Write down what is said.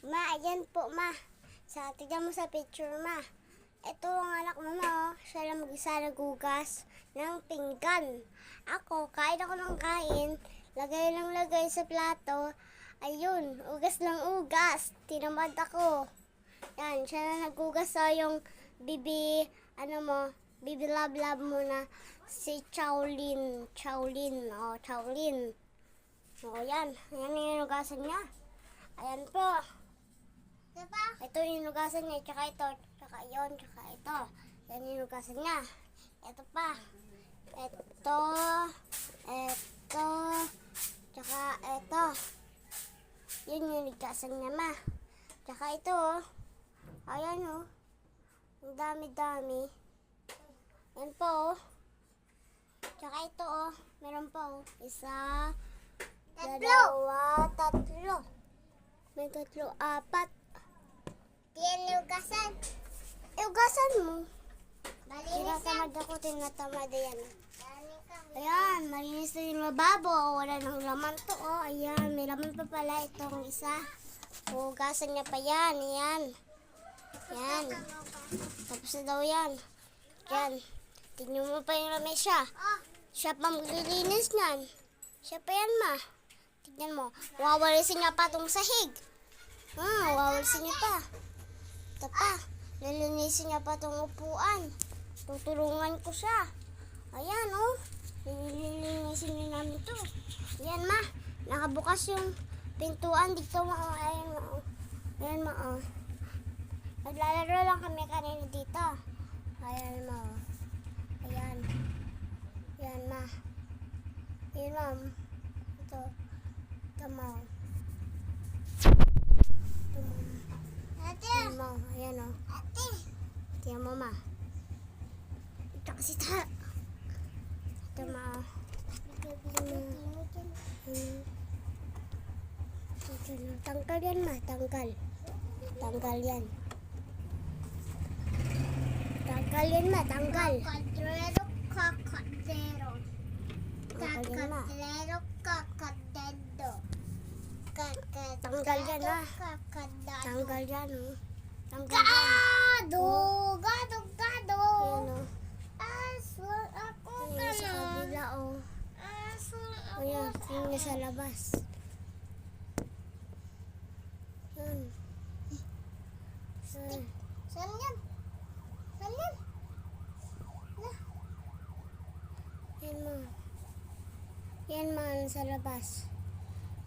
Ma, ayan po, ma. Tignan mo sa picture, ma. Ito ang anak mo, ma. Oh. Siya lang mag-isa nagugas ng pinggan. Ako, kain ako ng kain. Lagay lang lagay sa plato. Ayun, ugas lang ugas. Tinamad ako. Yan, siya na nagugas. So, yung bibi love mo na si Chowlin. Chowlin. O, yan. Yan yung inugasan niya. Ayan po. Diba? Ito yung inugasan niya. Tsaka ito. Tsaka yun. Tsaka ito. Yan yung inugasan niya. Ito pa. Ito. Tsaka ito. Yun yung inugasan niya, ma. Tsaka ito, oh. Ayan, oh. Ang dami-dami. Yan po, oh. Tsaka ito, oh. Meron po, oh. Isa, dalawa, tatlo. May tatlo, apat. Yan ugasan. Ugasan mo. Tinatamad ako, yan. Ayan, malinis na yung lababo. Wala nang laman to, oh. Ayan, may laman pa pala itong isa. Ugasan niya pa yan. Ayan. Yan. Tapos na daw yan. Yan. Tingnan mo pa yung lamesa. Siya pa maglilinis niyan. Siya pa yan, ma. Tignan mo. Wawalisin niya pa itong sahig. Wawalisin niya pa. Ito pa. Lilinisin niya pa itong upuan. Tutulungan ko siya. Ayan, oh. Lilinisin niya namin ito. Ayan, ma. Nakabukas yung pintuan dito, ma. Ayan, ma. Ayan, ma. Naglalaro lang kami kanina dito. Ayan, ma. Ayan. Ayan, ma. Ayan, ma'am. Ito. Ito, ma. Ito, ma. Ayan, ma. Ayan, oh. Ayan, mo, ma. Ito kasi ta. Ito, ma. Tanggal yan, ma. Tanggal. Tanggal yan. Tanggal yan, ma. Tanggal. Kakadero, kakadero. Tanggal yan, ma. Kakadero, kakadero. Tanggal yan, ma. Kakadero. Tanggal yan, oh. Tanggal yan. Gado! Gado! Gado! Ayan, oh. Asul ako Ayan, sa kabila, oh. Asul ako. Ayan, yung nasa labas. Ayan. Ayan. Saan yan? Saan yan? Yan, ma. Yan, ma, sa labas.